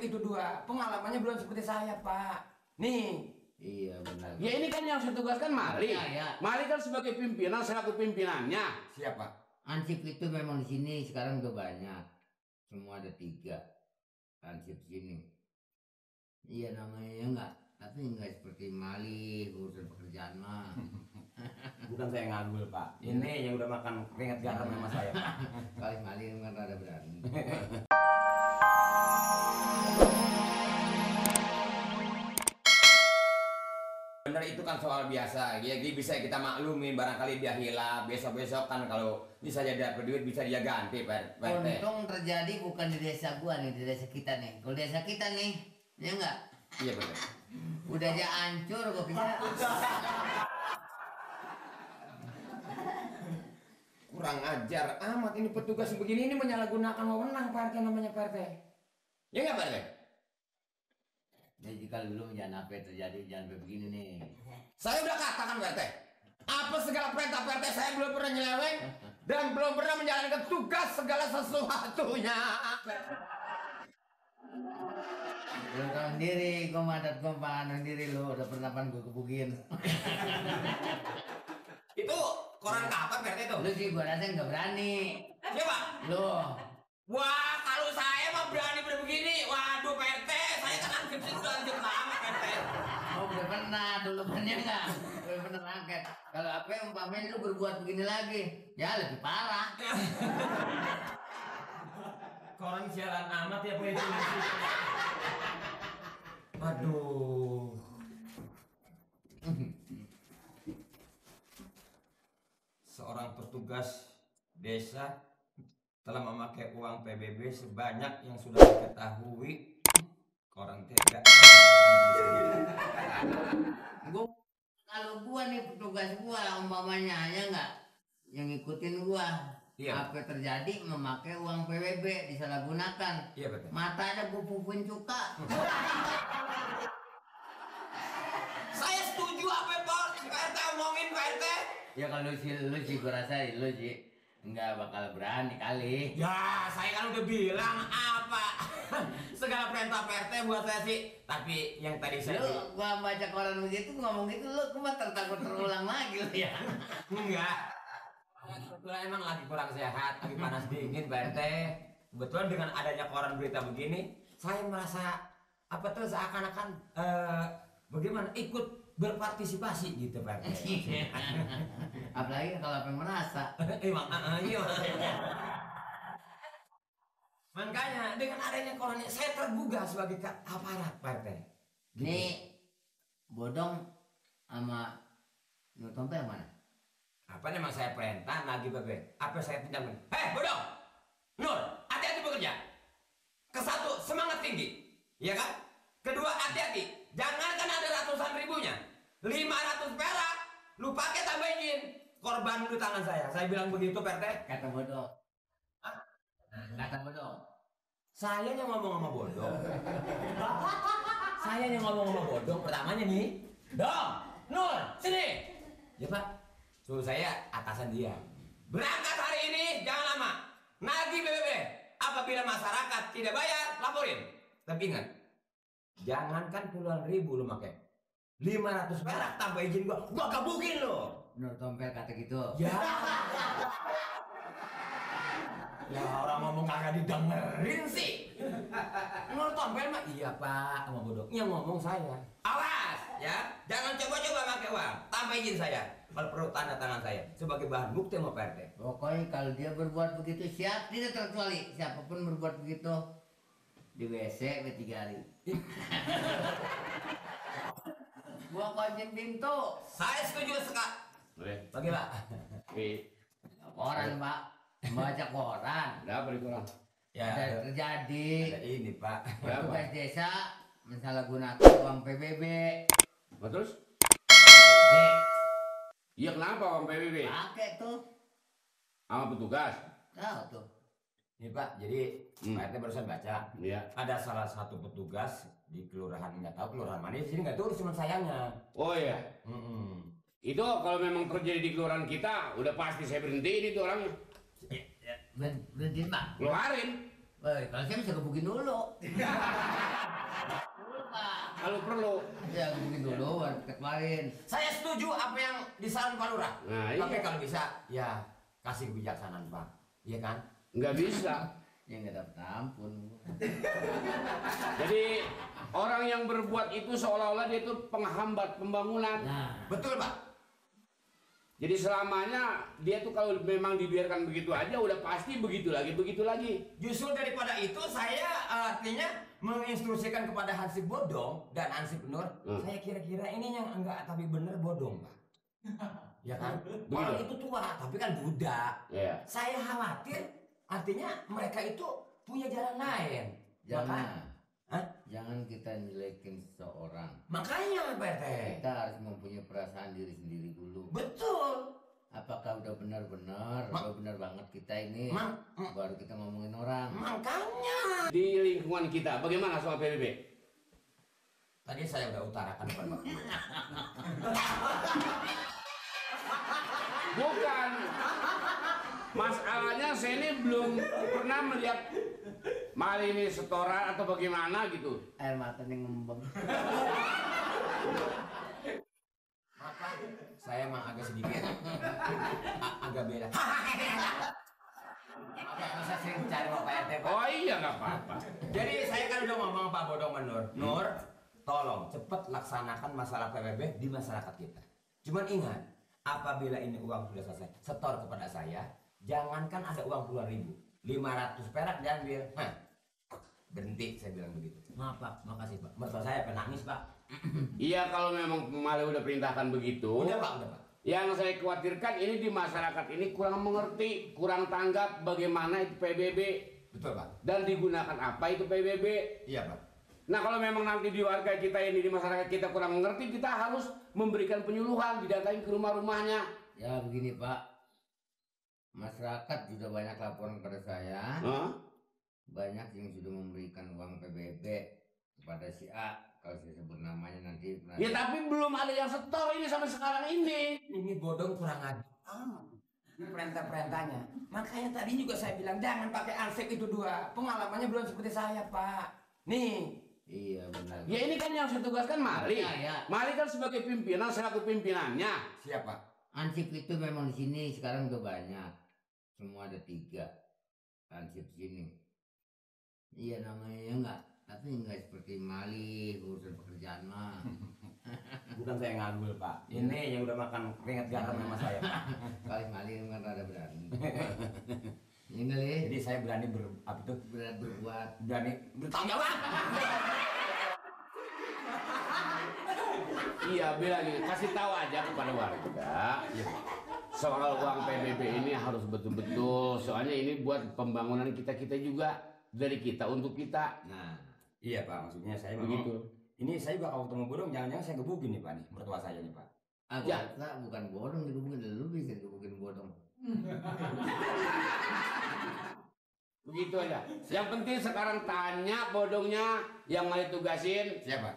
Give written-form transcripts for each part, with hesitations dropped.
itu dua. Pengalamannya belum seperti saya, Pak. Nih. Iya benar. Ya ini kan yang saya tugaskan Mali. Ya. Mali kan sebagai pimpinan, selaku pimpinannya. Siapa? Ansip itu memang di sini sekarang udah banyak. Semua ada 3 ansip sini. Iya namanya enggak, tapi enggak seperti Mali urusan pekerjaan mah. Bukan saya ngagul, Pak. Ini yang udah makan keringat garam sama saya, Pak. Kali Mali kan rada berani. Bener itu kan soal biasa, ya bisa kita maklumin barangkali dia hilang, besok-besok kan kalau bisa jadi dapat duit bisa dia ganti, Pak. Untung terjadi bukan di desa gua nih, di desa kita nih. Kalau desa kita nih, ya enggak? Iya betul. Udah aja hancur kok bisa. Kurang ajar amat ini petugas begini ini menyalahgunakan wewenang Pak RT namanya Pak RT. Ya enggak Pak RT? Jadi kalau dulu jangan apa terjadi, jangan begini nih. Saya udah katakan Pak RT, apa segala perintah Pak RT saya belum pernah nyeleweng dan belum pernah menjalankan tugas segala sesuatunya. Lu tahu sendiri, gua madat gua panas sendiri lu udah pernah gua kebukin. Itu koran kapan Pak RT itu? Lu sih gua rasa nggak berani. Siapa? Lu. Wah kalau saya mah berani begini, waduh Pak RT, saya kan ansip sudah lanjut lama Pak RT. Oh udah pernah dulu pernah nggak? Udah pernah angkat. Kalau apa yang umpamanya lu berbuat begini lagi, ya lebih parah. Koran sialan amat ya Pak itu. Aduh. Seorang petugas desa telah memakai uang PBB sebanyak yang sudah diketahui. Koran tega. Kalau gua nih petugas gua umpamanya ya enggak yang ngikutin gua. Iya. Apa terjadi memakai uang PBB disalahgunakan. Iya betul. Matanya gua pupuin cuka. Saya setuju apa Pak RT omongin Pak RT. Ya kalau lu sih gua rasa lu sih enggak bakal berani kali. Ya saya kan udah bilang apa segala perintah Pak RT buat saya sih. Tapi yang tadi saya Lu gua baca koran begitu ngomong gitu lu cuma tertakut terulang lagi lu ya. enggak. Kebetulan emang lagi kurang sehat, lagi panas dingin Pak RT. Kebetulan dengan adanya koran berita begini, saya merasa apa tuh seakan-akan bagaimana ikut berpartisipasi gitu Pak RT. Apalagi kalau apa yang merasa. Iya. Makanya dengan adanya koran ini saya tergugah sebagai aparat Pak RT. Gitu. Nih bodong sama Nur Tompel mana? Apa memang saya perintah nagih Bebe? Apa saya pinjamkan? Hei bodong! Nur, hati-hati bekerja. Kesatu, semangat tinggi. Iya kan? Kedua, hati-hati. Jangankan ada ratusan ribunya. 500 perak. Lu pakai tambahin. Korban di tangan saya. Saya bilang begitu, Pak RT. Kata bodong. Kata bodong. Saya yang ngomong sama bodong. Saya yang ngomong sama bodong. Pertamanya nih. Dong, Nur, sini. Ya Pak. Suruh saya atasan dia. Berangkat hari ini, jangan lama. Nagih BBB. Apabila masyarakat tidak bayar, laporin. Tapi ingat, jangankan puluhan ribu lu pakai. 500 perak tambah izin gua gebukin lo. Nur Tompel kata gitu. Ya. Ya orang ngomong kagak didengerin sih. Nur Tompel mah iya Pak sama bodong. Yang ngomong saya. Awas ya, jangan coba-coba pakai uang. Tambah izin saya. Kalau perlu tanda tangan saya sebagai bahan bukti sama Pak RT. Pokoknya kalau dia berbuat begitu siap, tidak terkecuali siapapun berbuat begitu di WC ke 3 hari. Gua kuncin pintu. Saya setuju sekali. Bagi Pak. Koran Pak, baca koran. Ada apa di koran? Ya Ada terjadi ada ini Pak. petugas desa mensalahgunakan uang PBB. Terus? PBB. Iya kenapa Om PBB? Pakai tuh. Sama petugas? Tahu tuh. Ini Pak, jadi Pak RT barusan baca. Iya. Ada salah satu petugas di kelurahan, nggak tahu kelurahan mana di sini, nggak tahu cuma sayangnya. Oh iya. Itu kalau memang terjadi di kelurahan kita, udah pasti saya berhentiin itu orangnya. Berhenti Pak. Keluarin. Baik, kalau saya bisa gebukin dulu. Kalau perlu. Ya gebukin dulu, baru kita kemarin. Saya setuju apa yang disarankan Pak Lurah. Nah, Tapi iya. kalau bisa, ya kasih kebijaksanaan Pak. Iya kan? Nggak bisa. Ya nggak dapat ampun. Jadi orang yang berbuat itu seolah-olah dia itu penghambat pembangunan. Nah, Betul Pak. Jadi selamanya dia tuh kalau memang dibiarkan begitu aja udah pasti begitu lagi. Justru daripada itu saya artinya menginstruksikan kepada Hansip Bodong dan Hansip Nur, saya kira-kira ini yang enggak tapi bener bodong Pak. Ya kan? Orang itu tua tapi kan budak. Ya. Saya khawatir artinya mereka itu punya jalan lain. jangan. Hah? Jangan kita nyelekin seseorang. Makanya Pak RT. Kita harus mempunyai perasaan diri sendiri dulu. Betul. Apakah udah benar-benar, Ma- udah benar banget kita ini, Ma- baru kita ngomongin orang. Makanya. Di lingkungan kita bagaimana soal PBB? Tadi saya udah utarakan depan Bapak. Bukan. Masalahnya saya ini belum pernah melihat mal ini setoran atau bagaimana gitu. Air matanya ngembang. Maka saya emang agak sedikit agak beda. Oke, saya sering cari Pak RT Pak. Oh iya nggak apa-apa. Jadi saya kan udah ngomong Pak Bodong sama Nur. Nur, tolong cepat laksanakan masalah PBB di masyarakat kita. Cuman ingat, apabila ini uang sudah selesai, setor kepada saya, jangankan ada uang puluhan ribu, 500 perak diambil. Hah, berhenti saya bilang begitu. Maaf Pak, makasih Pak. Mertua saya penangis Pak. Iya kalau memang Male udah perintahkan begitu. Udah Pak, udah Pak. Yang saya khawatirkan ini di masyarakat ini kurang mengerti, kurang tanggap bagaimana itu PBB Betul Pak. dan digunakan apa itu PBB. Iya Pak. Nah kalau memang nanti di warga kita ini di masyarakat kita kurang mengerti, kita harus memberikan penyuluhan, didatangi ke rumah-rumahnya. Ya begini Pak, masyarakat juga banyak laporan kepada saya. Hah? Banyak yang sudah memberikan uang PBB kepada si A. Kalau saya sebut namanya nanti. Ya tapi belum ada yang setor ini sampai sekarang ini. Ini Bodong kurang ajar. Perintah-perintahnya. Makanya tadi juga saya bilang jangan pakai ansip itu dua. Pengalamannya belum seperti saya Pak. Nih. Iya benar. Ya ini kan yang saya tugaskan Mali. Ya. Mali kan sebagai pimpinan, selaku pimpinannya. Siapa? Ansip itu memang di sini sekarang udah banyak. Semua ada 3 ansip sini. Iya namanya enggak. Tapi enggak seperti Mali urusan pekerjaan mah. Bukan saya ngagul Pak. Ini yang udah makan keringat garam sama saya Pak. Kali Mali kan rada berani. Ini kali Jadi saya berani berani berbuat. berani bertanggung jawab. Iya bilang kasih tahu aja kepada warga. Soal uang PBB ini harus betul-betul. Soalnya ini buat pembangunan kita-kita juga. Dari kita untuk kita. Nah, iya Pak, maksudnya saya Begitu. Ini saya juga kalau ketemu Bodong jangan-jangan saya gebukin nih Pak nih, mertua saya nih Pak. Ah, Ya. bukan bodong digebukin, lu bisa digebukin bodong. Begitu aja. Yang penting sekarang tanya bodongnya yang mau ditugasin. Siapa?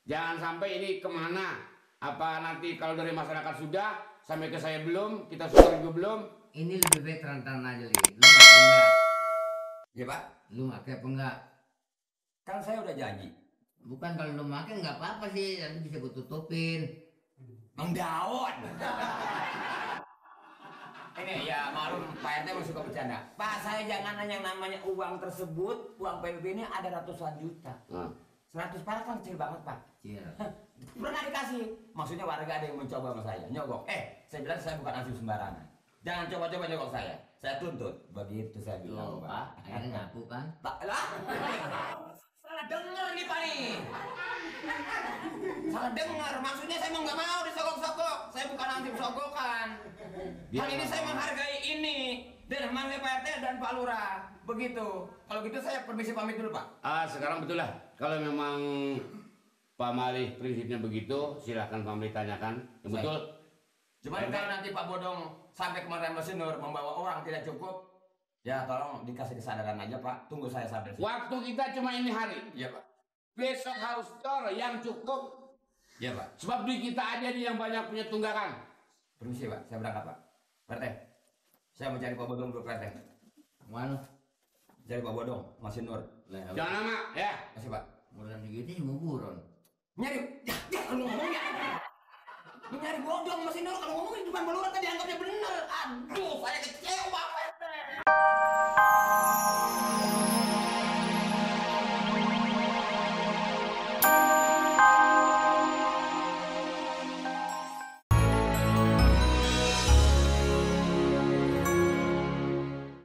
Jangan sampai ini kemana. Apa nanti kalau dari masyarakat sudah sampai ke saya belum, kita sudah juga belum. Ini lebih baik terang-terangan aja li. Lu ngerti enggak? Iya Pak. Lu ngerti apa enggak? Kan saya udah janji. Bukan kalau lu makan nggak apa-apa sih, nanti bisa gue tutupin. Mang Daud. Ini ya maklum Pak RT masih suka bercanda. Pak saya jangan nanya yang namanya uang tersebut, uang PBB ini ada ratusan juta. 100 perak kan kecil banget Pak. Iya. Pernah dikasih. Maksudnya warga ada yang mencoba sama saya, nyogok. Saya bilang saya bukan ansip sembarangan. Jangan coba-coba nyogok saya. Saya tuntut. Begitu saya bilang Tuh, Pak, akhirnya nyapu kan? Tak lah. Salah dengar nih Pak nih. Salah dengar. Maksudnya saya emang nggak mau disogok-sogok. Saya bukan ansip sogokan. Kali ini saya menghargai ini. Dan menghargai Pak RT dan Pak Lurah. Begitu. Kalau gitu saya permisi pamit dulu Pak. Sekarang betul lah. Kalau memang Pak Mali prinsipnya begitu, silahkan Pak Mali tanyakan. Ya, betul. Cuman kalau nanti Pak Bodong sampai kemarin Nur membawa orang tidak cukup, ya tolong dikasih kesadaran aja Pak. Tunggu saya sampai sini. Waktu kita cuma ini hari. Iya Pak. Besok harus store yang cukup. Iya Pak. Sebab duit kita aja nih yang banyak punya tunggakan. Permisi Pak, saya berangkat Pak. Pak RT, saya mau cari Pak Bodong dulu Pak RT. Mana? Cari Pak Bodong, masih Nur. Jangan lama ya. Masih Pak. Bulan segitu cuma buron. Nyari, ya kalau ngomong ya. Nyari Bodong, masih Nur. Kalau ngomongin cuma beluran tadi anggapnya bener. Aduh, saya kecewa.